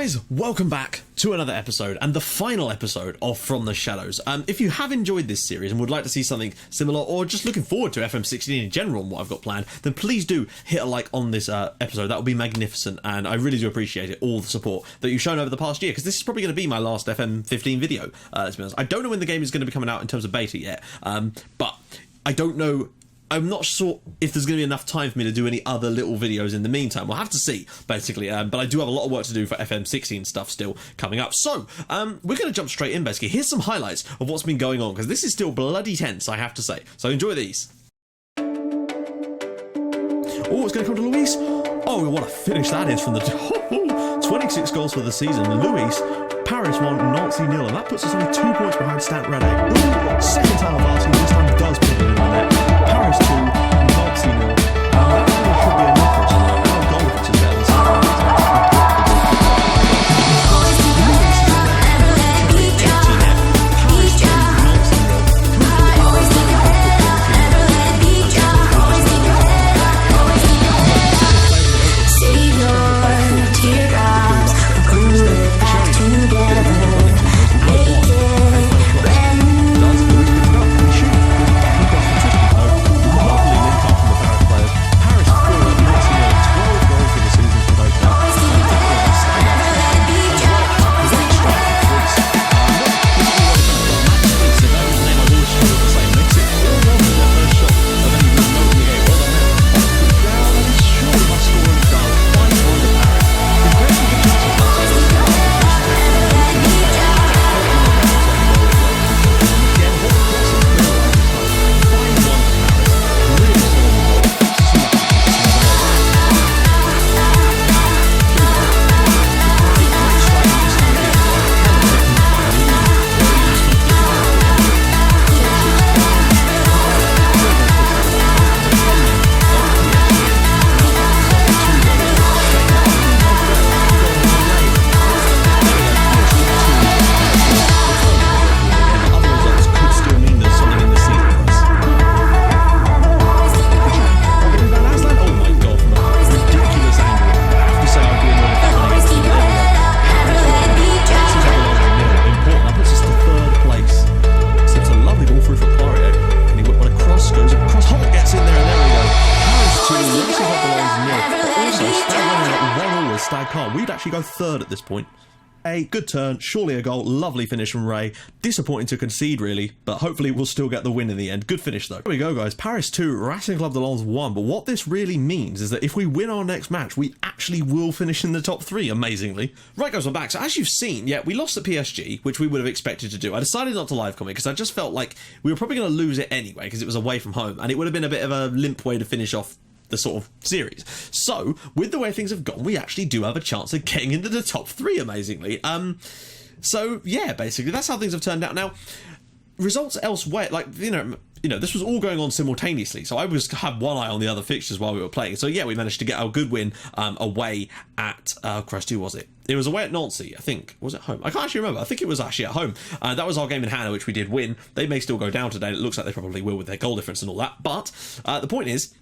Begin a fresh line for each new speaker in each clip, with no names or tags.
guys, welcome back to another episode and the final episode of From the Shadows. If you have enjoyed this series and would like to see something similar or just looking forward to FM16 in general and what I've got planned, then please do hit a like on this episode. That would be magnificent, and I really do appreciate it, all the support that you've shown over the past year, because this is probably going to be my last FM15 video, let's be honest. I don't know when the game is going to be coming out in terms of beta yet, but I don't know. I'm not sure if there's going to be enough time for me to do any other little videos in the meantime. We'll have to see, basically. But I do have a lot of work to do for FM16 stuff still coming up. So, we're going to jump straight in, basically. Here's some highlights of what's been going on, because this is still bloody tense, I have to say. So enjoy these. Oh, it's going to come to Luis. Oh, what a finish that is from the... 26 goals for the season. Luis, Paris 1, Nancy 0. And that puts us only 2 points behind Stat Rene. Second time of our team, this time does put it in the net. Paris 2, Nancy 0. That really should be enough for us. Our goal difference is better than we'd actually go third at this point. A good turn, surely a goal, lovely finish from Ray. Disappointing to concede, really, but hopefully we'll still get the win in the end. Good finish, though. Here we go, guys. Paris 2, Racing Club de Lens 1. But what this really means is that if we win our next match, we actually will finish in the top 3, amazingly. Right, guys, we're back. So as you've seen, yeah, we lost at PSG, which we would have expected to do. I decided not to live comment because I just felt like we were probably going to lose it anyway because it was away from home, and it would have been a bit of a limp way to finish off the sort of series. So, with the way things have gone, we actually do have a chance of getting into the top 3, amazingly. So, yeah, basically, that's how things have turned out. Now, results elsewhere, like, you know, this was all going on simultaneously, so I had one eye on the other fixtures while we were playing. So, yeah, we managed to get a good win away at, Christ, who was it? It was away at Nancy, I think. Was it home? I can't actually remember. I think it was actually at home. That was our game in Hannah, which we did win. They may still go down today. It looks like they probably will with their goal difference and all that. But the point is,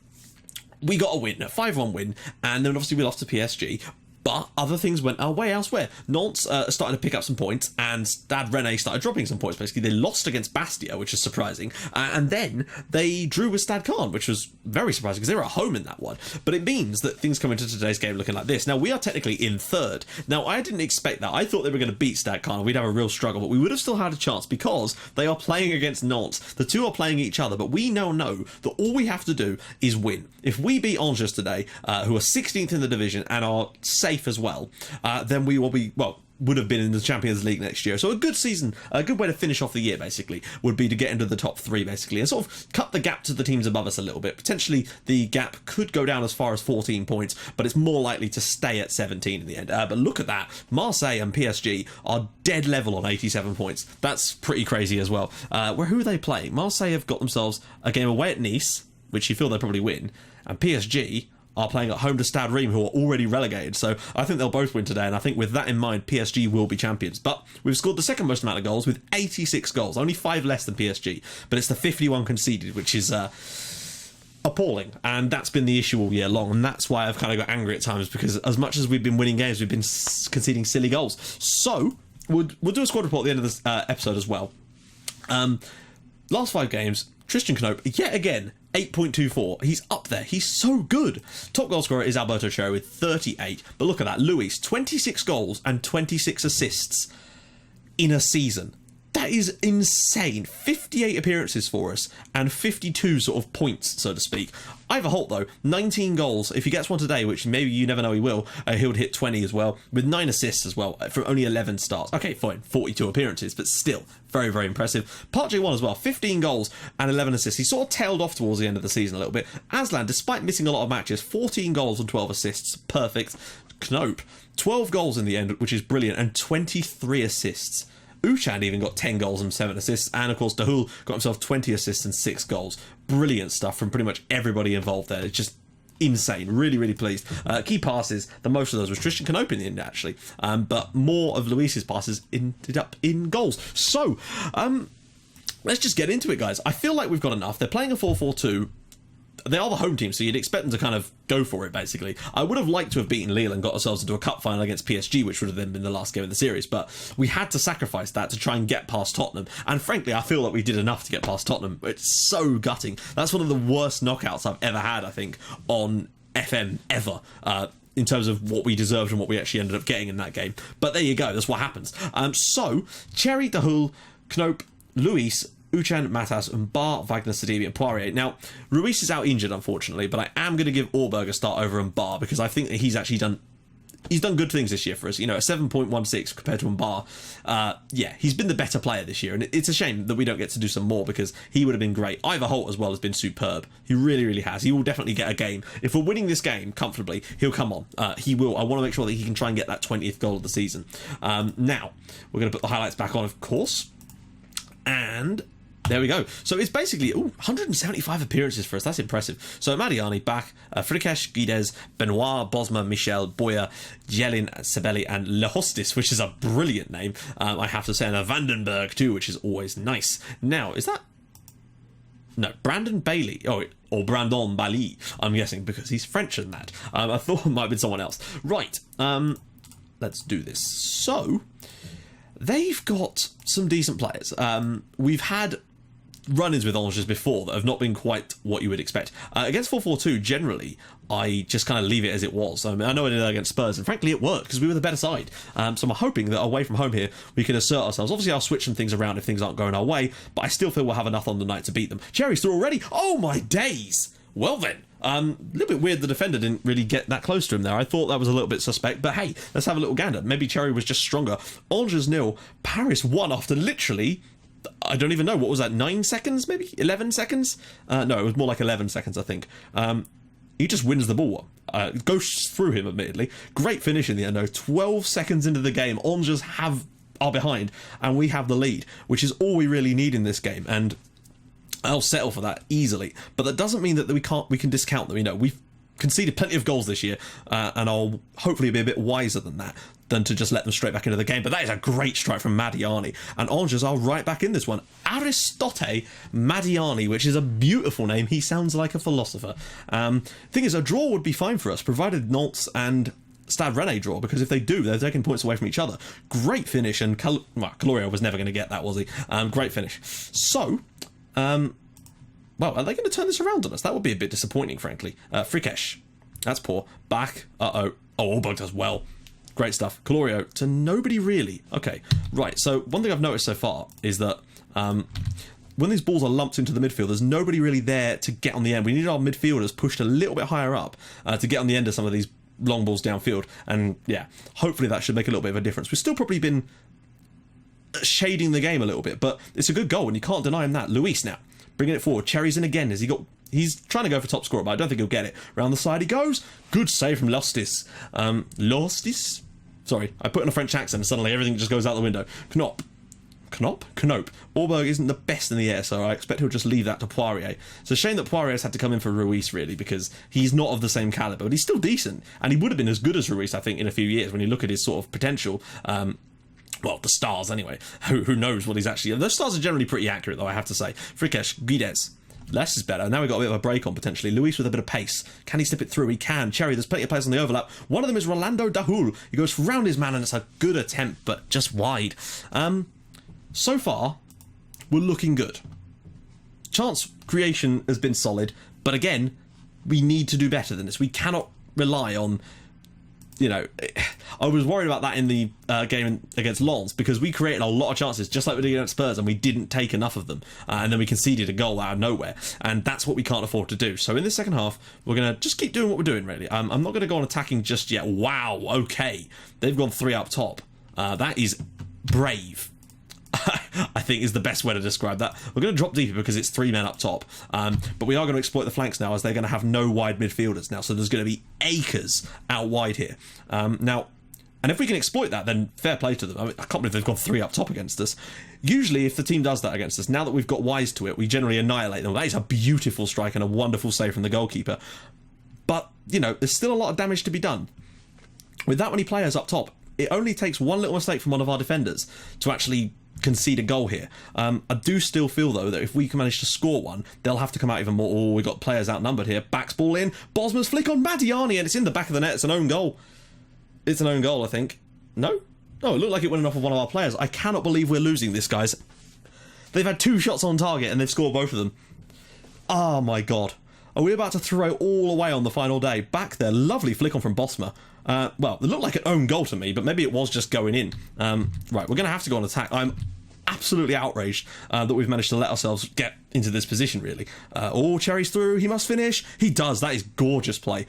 we got a win, a 5-1 win, and then obviously we lost to PSG. But other things went our way elsewhere. Nantes started to pick up some points, and Stade Rennais started dropping some points, basically. They lost against Bastia, which is surprising, and then they drew with Stade Caen, which was very surprising, because they were at home in that one. But it means that things come into today's game looking like this. Now, we are technically in third. Now, I didn't expect that. I thought they were going to beat Stade Caen, and we'd have a real struggle, but we would have still had a chance, because they are playing against Nantes. The two are playing each other, but we now know that all we have to do is win. If we beat Angers today, who are 16th in the division and are safe as well, then we will be, well, would have been in the Champions League next year. So a good season, a good way to finish off the year, basically, would be to get into the top 3, basically, and sort of cut the gap to the teams above us a little bit. Potentially, the gap could go down as far as 14 points, but it's more likely to stay at 17 in the end. But look at that. Marseille and PSG are dead level on 87 points. That's pretty crazy as well. Who are they playing? Marseille have got themselves a game away at Nice, which you feel they'll probably win, and PSG are playing at home to Stade Reims, who are already relegated. So I think they'll both win today, and I think with that in mind, PSG will be champions. But we've scored the second most amount of goals with 86 goals, only 5 less than PSG, but it's the 51 conceded, which is a appalling, and that's been the issue all year long, and that's why I've kind of got angry at times, because as much as we've been winning games, we've been conceding silly goals. So we'll do a squad report at the end of this episode as well. Last 5 games, Tristan Knope, yet again, 8.24. He's up there. He's so good. Top goal scorer is Alberto Cherry with 38. But look at that. Luis, 26 goals and 26 assists in a season. That is insane. 58 appearances for us and 52 sort of points, so to speak. Ivor Holt, though, 19 goals. If he gets one today, which maybe you never know he will, he'll hit 20 as well, with 9 assists as well, from only 11 starts. Okay, fine, 42 appearances, but still, very, very impressive. Part J1 as well, 15 goals and 11 assists. He sort of tailed off towards the end of the season a little bit. Aslan, despite missing a lot of matches, 14 goals and 12 assists, perfect. Knope, 12 goals in the end, which is brilliant, and 23 assists. Uchan even got 10 goals and 7 assists, and of course Dahul got himself 20 assists and 6 goals. Brilliant stuff from pretty much everybody involved there. It's just insane. Really, really pleased. Key passes, the most of those was Tristan Knope in the end, actually, but more of Luis's passes ended up in goals. So let's just get into it, guys. I feel like we've got enough. They're playing a 4-4-2. They are the home team, so you'd expect them to kind of go for it, basically. I would have liked to have beaten Lille and got ourselves into a cup final against PSG, which would have then been the last game of the series, but we had to sacrifice that to try and get past Tottenham, and frankly, I feel like we did enough to get past Tottenham. It's so gutting. That's one of the worst knockouts I've ever had, I think, on FM ever, in terms of what we deserved and what we actually ended up getting in that game. But there you go, that's what happens. So, Cherry, Dahul, Knope, Luis, Uchan, Matas, and Bar, Wagner, Sidibe, and Poirier. Now, Ruiz is out injured, unfortunately, but I am going to give Ahlberg a start over Bar, because I think that he's actually done good things this year for us. You know, a 7.16 compared to Mbar. Yeah, he's been the better player this year, and it's a shame that we don't get to do some more, because he would have been great. Ivor Holt as well has been superb. He really, really has. He will definitely get a game. If we're winning this game comfortably, he'll come on. He will. I want to make sure that he can try and get that 20th goal of the season. Now, we're going to put the highlights back on, of course. And there we go. So it's basically 175 appearances for us. That's impressive. So Madiani back, Frikesh, Guides, Benoit, Bosma, Michel, Boyer, Jelin, Sebeli, and Lehostis, which is a brilliant name, I have to say, and a Vandenberg too, which is always nice. Now, is that... No, Brandon Bailey. Oh, or Brandon Bailly, I'm guessing, because he's French than that. I thought it might have been someone else. Right, let's do this. So, they've got some decent players. We've had run-ins with Angers before that have not been quite what you would expect. Against 4-4-2, generally, I just kind of leave it as it was. I know I did that against Spurs, and frankly, it worked, because we were the better side. So I'm hoping that away from home here, we can assert ourselves. Obviously, I'll switch some things around if things aren't going our way, but I still feel we'll have enough on the night to beat them. Cherry's through already. Oh, my days! Well then, a little bit weird the defender didn't really get that close to him there. I thought that was a little bit suspect, but hey, let's have a little gander. Maybe Cherry was just stronger. Angers 0, Paris 1 after literally... I don't even know, what was that, 9 seconds maybe? 11 seconds? No, it was more like 11 seconds, I think. He just wins the ball. It goes through him, admittedly. Great finish in the end, though. 12 seconds into the game, Angers are behind, and we have the lead, which is all we really need in this game, and I'll settle for that easily. But that doesn't mean that we can discount them. You know, we've conceded plenty of goals this year, and I'll hopefully be a bit wiser than that, than to just let them straight back into the game. But that is a great strike from Madiani, and Angers are right back in this one. Aristote Madiani, which is a beautiful name. He sounds like a philosopher. Thing is, a draw would be fine for us, provided Nantes and Stade Rennais draw, because if they do, they're taking points away from each other. Great finish, and Calorio was never going to get that, was he? Great finish. So, well, are they going to turn this around on us? That would be a bit disappointing, frankly. Frikesh, that's poor. Back, oh, Ahlberg does well. Great stuff. Calorio to nobody really. Okay, right. So one thing I've noticed so far is that when these balls are lumped into the midfield, there's nobody really there to get on the end. We need our midfielders pushed a little bit higher up to get on the end of some of these long balls downfield. And yeah, hopefully that should make a little bit of a difference. We've still probably been shading the game a little bit, but it's a good goal, and you can't deny him that. Luis now bringing it forward. Cherry's in again. He's trying to go for top scorer, but I don't think he'll get it. Round the side he goes. Good save from Lostis. Lostis? Sorry, I put in a French accent and suddenly everything just goes out the window. Knope. Ahlberg isn't the best in the air, so I expect he'll just leave that to Poirier. It's a shame that Poirier's had to come in for Ruiz, really, because he's not of the same calibre, but he's still decent, and he would have been as good as Ruiz, I think, in a few years when you look at his sort of potential. Well, the stars, anyway. Who knows what he's actually... Those stars are generally pretty accurate, though, I have to say. Frikesh, Guides. less is better. Now we've got a bit of a break on, potentially. Luis with a bit of pace. Can he slip it through? He can. Cherry, there's plenty of players on the overlap. One of them is Rolando Dahul. He goes round his man, and it's a good attempt, but just wide. So far, we're looking good. Chance creation has been solid, but again, we need to do better than this. We cannot rely on, you know, I was worried about that in the game against Lens, because we created a lot of chances, just like we did against Spurs, and we didn't take enough of them, and then we conceded a goal out of nowhere, and that's what we can't afford to do. So in the second half, we're going to just keep doing what we're doing, really. I'm not going to go on attacking just yet. Wow, okay. They've gone 3 up top. That is brave. I think is the best way to describe that. We're going to drop deeper because it's 3 men up top, but we are going to exploit the flanks now, as they're going to have no wide midfielders now, so there's going to be acres out wide here. Now, and if we can exploit that, then fair play to them. I mean, I can't believe they've gone 3 up top against us. Usually if the team does that against us, now that we've got wise to it, we generally annihilate them. That is a beautiful strike and a wonderful save from the goalkeeper, but you know, there's still a lot of damage to be done. With that many players up top, it only takes one little mistake from one of our defenders to actually concede a goal here. I do still feel, though, that if we can manage to score one, they'll have to come out even more. Oh, we've got players outnumbered here. Backs ball in. Bosma's flick on Madiani, and it's in the back of the net. It's an own goal. It's an own goal, I think. No? Oh, it looked like it went off of one of our players. I cannot believe we're losing this, guys. They've had 2 shots on target, and they've scored both of them. Oh, my God. Are we about to throw all away on the final day? Back there. Lovely flick on from Bosma. Well, it looked like an own goal to me, but maybe it was just going in. Right, we're going to have to go on attack. I'm absolutely outraged that we've managed to let ourselves get into this position, really. Oh, Cherry's through. He must finish. He does. That is gorgeous play.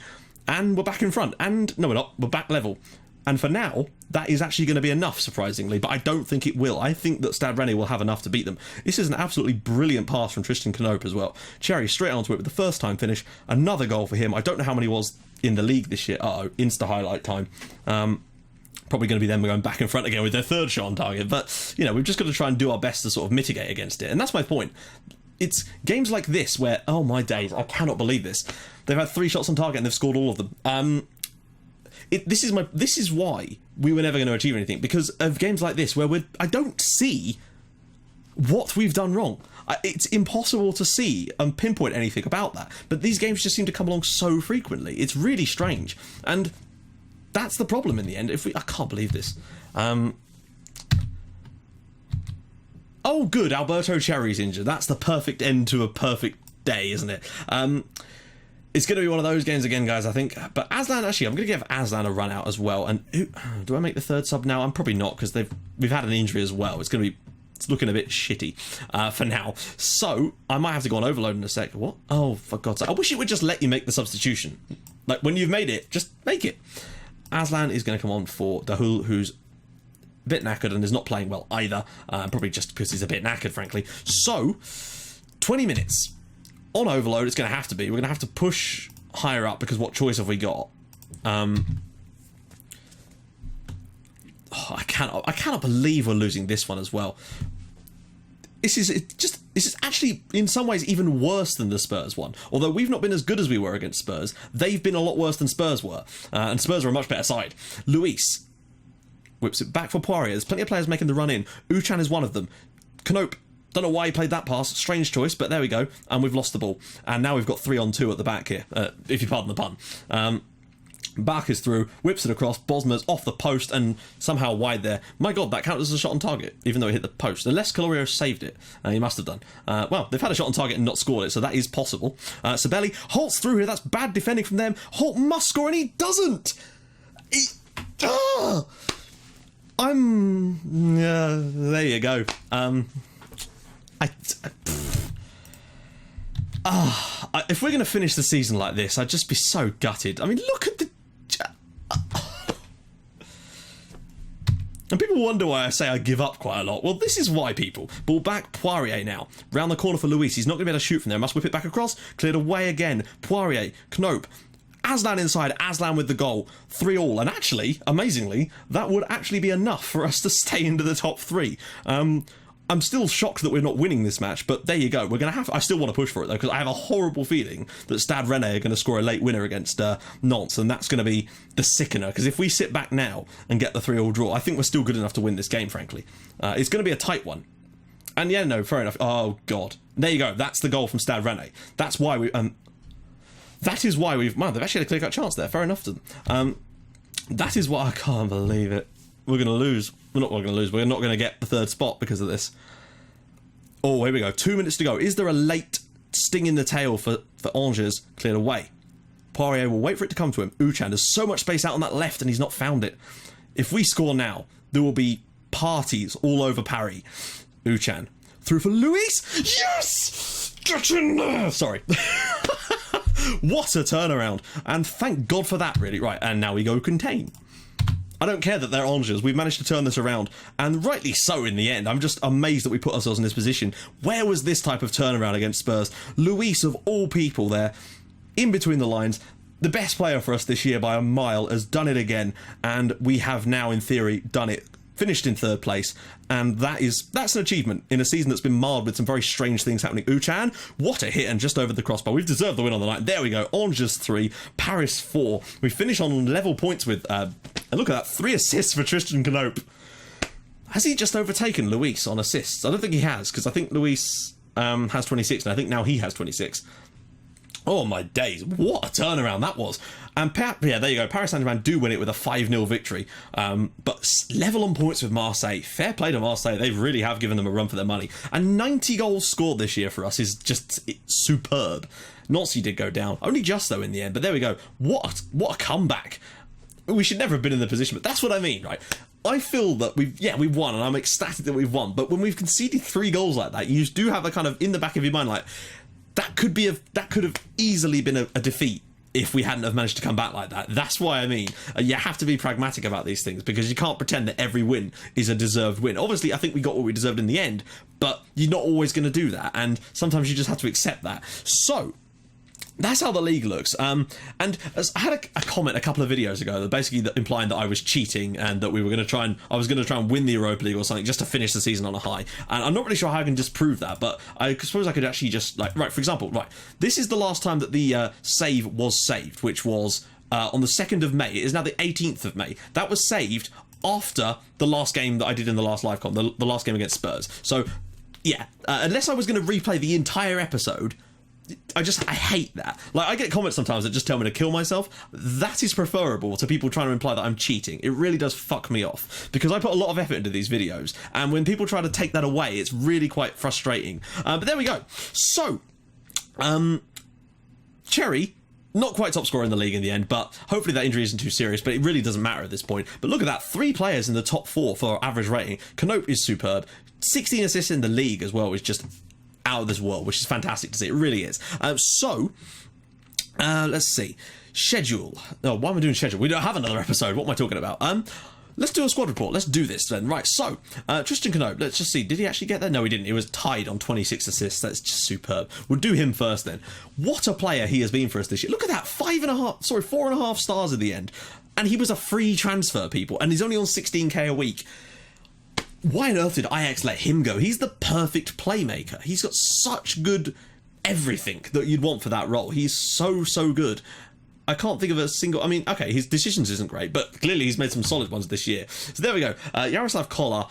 And we're back in front. And, no, we're not. We're back level. And for now, that is actually going to be enough, surprisingly, but I don't think it will. I think that Stade Rennais will have enough to beat them. This is an absolutely brilliant pass from Tristan Knope as well. Cherry straight onto it with the first time finish. Another goal for him. I don't know how many was in the league this year. Uh-oh, Insta highlight time. Probably going to be them going back in front again with their 3rd shot on target. But, you know, we've just got to try and do our best to sort of mitigate against it. And that's my point. It's games like this where, oh my days, I cannot believe this. They've had 3 shots on target and they've scored all of them. This is why we were never going to achieve anything, because of games like this where I don't see what we've done wrong. It's impossible to see and pinpoint anything about that, but these games just seem to come along so frequently. It's really strange, and that's the problem in the end. I can't believe this. Oh, good, Alberto Cherry's injured. That's the perfect end to a perfect day, isn't it? It's going to be one of those games again, guys, I think. But Aslan, actually, I'm going to give Aslan a run out as well. And do I make the 3rd sub now? I'm probably not, because we've had an injury as well. It's looking a bit shitty for now. So I might have to go on overload in a sec. What? Oh, for God's sake! I wish it would just let you make the substitution. Like when you've made it, just make it. Aslan is going to come on for Dahul, who's a bit knackered and is not playing well either. Probably just because he's a bit knackered, frankly. So 20 minutes. On overload, it's going to have to be. We're going to have to push higher up, because what choice have we got? I cannot believe we're losing this one as well. This is actually in some ways even worse than the Spurs one. Although we've not been as good as we were against Spurs, they've been a lot worse than Spurs were, and Spurs are a much better side. Luis whips it back for Poirier. There's plenty of players making the run in. Uchan is one of them. Knope. Don't know why he played that pass. Strange choice, but there we go. And we've lost the ball. And now we've got 3-on-2 at the back here, if you pardon the pun. Bach is through, whips it across. Bosma's off the post and somehow wide there. My God, that counts as a shot on target, even though he hit the post. Unless Calorio saved it. He must have done. Well, they've had a shot on target and not scored it, so that is possible. Sabelli, Holt's through here. That's bad defending from them. Holt must score, and he doesn't. There you go. If we're going to finish the season like this, I'd just be so gutted. I mean, look at the... And people wonder why I say I give up quite a lot. Well, this is why, people. Ball back, Poirier now. Round the corner for Luis. He's not going to be able to shoot from there. Must whip it back across. Cleared away again. Poirier, Knope. Aslan inside, Aslan with the goal. 3-3. And actually, amazingly, that would actually be enough for us to stay into the top 3. I'm still shocked that we're not winning this match, but there you go. We're going to have... I still want to push for it, though, because I have a horrible feeling that Stade Rennais are going to score a late winner against Nantes, and that's going to be the sickener, because if we sit back now and get the 3-3 draw, I think we're still good enough to win this game, frankly. It's going to be a tight one. And yeah, no, fair enough. Oh, God. There you go. That's the goal from Stade Rennais. That's why we... that is why we've... Man, they've actually had a clear-cut chance there. Fair enough to them. That is why I can't believe it. We're going to lose. We're not going to lose. We're not going to get the third spot because of this. Oh, here we go. 2 minutes to go. Is there a late sting in the tail for Angers? Cleared away. Poirier will wait for it to come to him. Uchan, there's so much space out on that left and he's not found it. If we score now, there will be parties all over Paris. Uchan. Through for Luis. Yes! Get in there! Sorry. What a turnaround. And thank God for that, really. Right, and now we go contain. I don't care that they're Angers. We've managed to turn this around. And rightly so in the end. I'm just amazed that we put ourselves in this position. Where was this type of turnaround against Spurs? Luis, of all people there, in between the lines, the best player for us this year by a mile, has done it again. And we have now, in theory, done it. Finished in third place, and that's an achievement in a season that's been marred with some very strange things happening. Uchan, what a hit, and just over the crossbar. We've deserved the win on the night. There we go. Angers 3, Paris 4. We finish on level points with, and look at that, 3 assists for Tristan Knope. Has he just overtaken Luis on assists? I don't think he has, because I think Luis has 26, and I think now he has 26. Oh my days, what a turnaround that was. And yeah, there you go, Paris Saint-Germain do win it with a 5-0 victory, but level on points with Marseille. Fair play to Marseille, they really have given them a run for their money. And 90 goals scored this year for us is just superb. Nancy did go down, only just though in the end, but there we go. What a comeback. We should never have been in the position, but that's what I mean, right? I feel that we've won, and I'm ecstatic that we've won, but when we've conceded 3 goals like that, you do have a kind of in the back of your mind, like, that could have easily been a defeat if we hadn't have managed to come back like that. That's why I mean, you have to be pragmatic about these things, because you can't pretend that every win is a deserved win. Obviously, I think we got what we deserved in the end, but you're not always going to do that, and sometimes you just have to accept that. So that's how the league looks. And as I had a comment a couple of videos ago that basically implying that I was cheating and that I was going to try and win the Europa League or something just to finish the season on a high. And I'm not really sure how I can disprove that, but I suppose I could actually just, like, right, for example, right, this is the last time that the save was saved, which was on the 2nd of May. It is now the 18th of May. That was saved after the last game that I did in the last live com, the last game against Spurs. So, yeah, unless I was going to replay the entire episode, I hate that. Like, I get comments sometimes that just tell me to kill myself. That is preferable to people trying to imply that I'm cheating. It really does fuck me off, because I put a lot of effort into these videos, and when people try to take that away, it's really quite frustrating. But there we go. So, Cherry, not quite top scorer in the league in the end, but hopefully that injury isn't too serious, but it really doesn't matter at this point. But look at that, 3 players in the top 4 for average rating. Knope is superb. 16 assists in the league as well is just out of this world, which is fantastic to see. It really is. Let's see. Schedule. Oh, why am I doing schedule? We don't have another episode. What am I talking about? Let's do a squad report. Let's do this then. Right, so, Tristan Knope, let's just see. Did he actually get there? No, he didn't. He was tied on 26 assists. That's just superb. We'll do him first then. What a player he has been for us this year. Look at that. 4.5 stars at the end. And he was a free transfer, people. And he's only on 16k a week. Why on earth did Ajax let him go? He's the perfect playmaker. He's got such good everything that you'd want for that role. He's so good. I can't think of a single... I mean, okay, his decisions isn't great, but clearly he's made some solid ones this year. So there we go. Jaroslav Kolar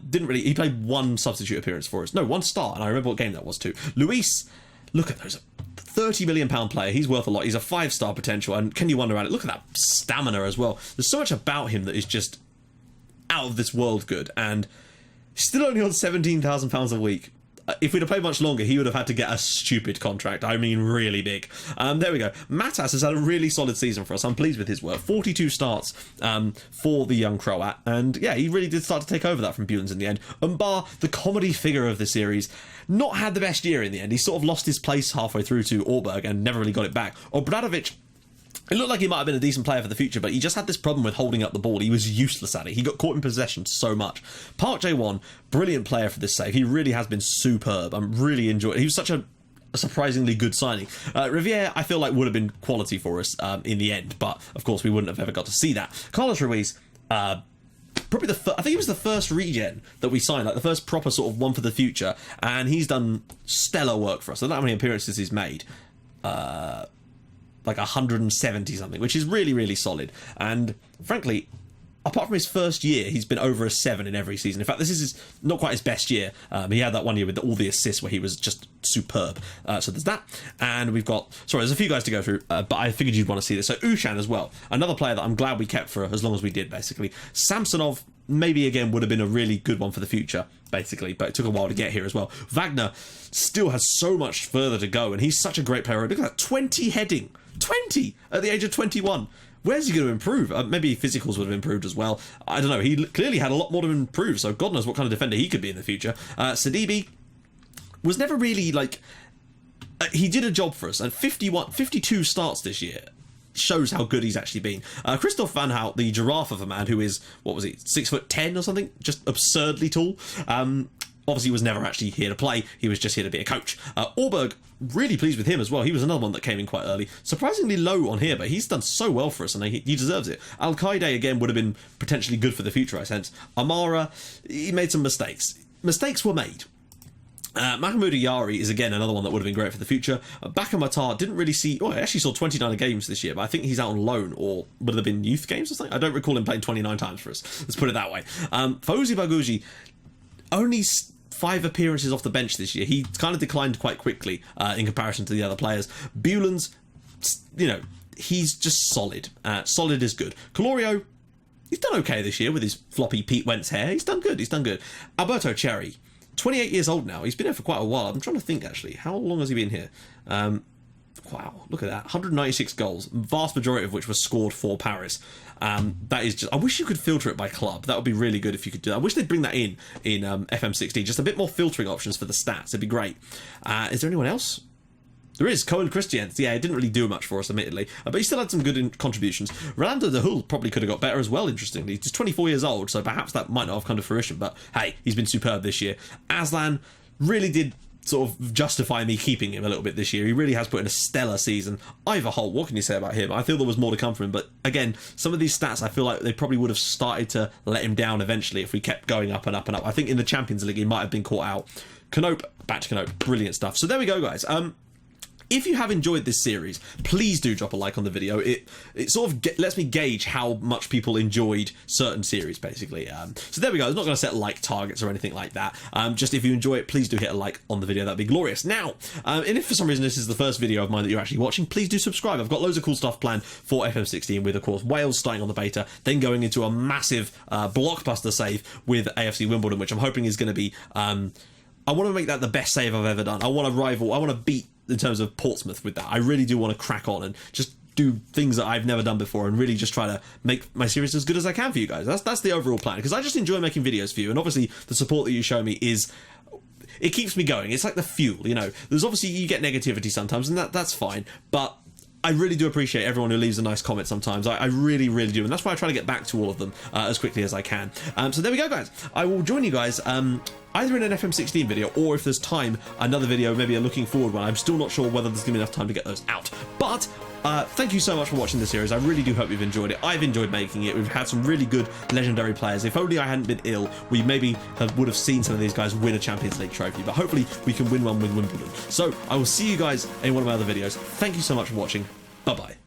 didn't really... He played 1 substitute appearance for us. No, 1 start, and I remember what game that was too. Luis, look at those... £30 million player. He's worth a lot. He's a 5-star potential, and can you wonder about it? Look at that stamina as well. There's so much about him that is just out of this world good, and still only on £17,000 a week. If we'd have played much longer, he would have had to get a stupid contract. I mean, really big. There we go. Matas has had a really solid season for us. I'm pleased with his work. 42 starts for the young Croat. And yeah, he really did start to take over that from Buens in the end. Umbar, the comedy figure of the series, not had the best year in the end. He sort of lost his place halfway through to Orberg and never really got it back. Obradovic, it looked like he might have been a decent player for the future, but he just had this problem with holding up the ball. He was useless at it. He got caught in possession so much. Park Jae-won, brilliant player for this save. He really has been superb. I'm really enjoying it. He was such a surprisingly good signing. Riviere, I feel like, would have been quality for us in the end, but of course we wouldn't have ever got to see that. Carlos Ruiz, probably I think he was the first regen that we signed, like the first proper sort of one for the future, and he's done stellar work for us. I don't know how many appearances he's made. Like 170 something, which is really, really solid. And frankly, apart from his first year, he's been over a 7 in every season. In fact, this is not quite his best year. He had that one year with all the assists where he was just superb. So there's that. And we've got, sorry, there's a few guys to go through, but I figured you'd want to see this. So Ushan as well, another player that I'm glad we kept for as long as we did, basically. Samsonov, maybe again would have been a really good one for the future, basically, but it took a while to get here as well. Wagner still has so much further to go, and he's such a great player. Look at that, 20 heading. 20 at the age of 21. Where's he going to improve? Maybe physicals would have improved as well. I don't know. He clearly had a lot more to improve, so God knows what kind of defender he could be in the future. Sidibe was never really, like... he did a job for us, and 52 starts this year shows how good he's actually been. Christoph Van Hout, the giraffe of a man who is, what was he, 6'10" or something? Just absurdly tall. Obviously was never actually here to play, he was just here to be a coach. Orberg, really pleased with him as well. He was another one that came in quite early. Surprisingly low on here, but he's done so well for us, and he deserves it. Al-Qaeda, again, would have been potentially good for the future, I sense. Amara, he made some mistakes. Mistakes were made. Mahmoud Ayari is again another one that would have been great for the future. Bakamatar didn't really see... Oh, I actually saw 29 games this year, but I think he's out on loan, or would it have been youth games or something? I don't recall him playing 29 times for us. Let's put it that way. Fauzi Baguji, only 5 appearances off the bench this year. He kind of declined quite quickly in comparison to the other players. Bulan's, you know, he's just solid. Solid is good. Calorio, he's done okay this year with his floppy Pete Wentz hair. He's done good. He's done good. Alberto Cherry, 28 years old now. He's been here for quite a while. I'm trying to think, actually. How long has he been here? Wow, look at that. 196 goals, vast majority of which was scored for Paris. That is just... I wish you could filter it by club. That would be really good if you could do that. I wish they'd bring that in FM16. Just a bit more filtering options for the stats. It'd be great. Is there anyone else? There is. Cohen Christians. Yeah, it didn't really do much for us, admittedly. But he still had some good contributions. Rolando de Hull probably could have got better as well, interestingly. He's 24 years old, so perhaps that might not have come to fruition. But hey, he's been superb this year. Aslan really did sort of justify me keeping him a little bit this year. He really has put in a stellar season. Ivor Holt, what can you say about him? I feel there was more to come from him, but again, some of these stats I feel like they probably would have started to let him down eventually if we kept going up and up and up. I think in the Champions League he might have been caught out. Knope, back to Knope, brilliant stuff. So there we go, guys. If you have enjoyed this series, please do drop a like on the video. It sort of lets me gauge how much people enjoyed certain series, basically. So there we go. I'm not going to set like targets or anything like that. Just if you enjoy it, please do hit a like on the video. That'd be glorious. Now, and if for some reason this is the first video of mine that you're actually watching, please do subscribe. I've got loads of cool stuff planned for FM16 with, of course, Wales starting on the beta, then going into a massive blockbuster save with AFC Wimbledon, which I'm hoping is going to be... I want to make that the best save I've ever done. I want to beat in terms of Portsmouth with that. I really do want to crack on and just do things that I've never done before and really just try to make my series as good as I can for you guys. That's the overall plan, because I just enjoy making videos for you, and obviously the support that you show me it keeps me going. It's like the fuel, you know. There's obviously, you get negativity sometimes, and that's fine, but I really do appreciate everyone who leaves a nice comment sometimes. I really, really do. And that's why I try to get back to all of them as quickly as I can. So there we go, guys. I will join you guys either in an FM16 video, or if there's time, another video, maybe a looking forward one. I'm still not sure whether there's going to be enough time to get those out. But thank you so much for watching this series. I really do hope you've enjoyed it. I've enjoyed making it. We've had some really good legendary players. If only I hadn't been ill, we maybe would have seen some of these guys win a Champions League trophy. But hopefully we can win one with Wimbledon. So I will see you guys in one of my other videos. Thank you so much for watching. Bye-bye.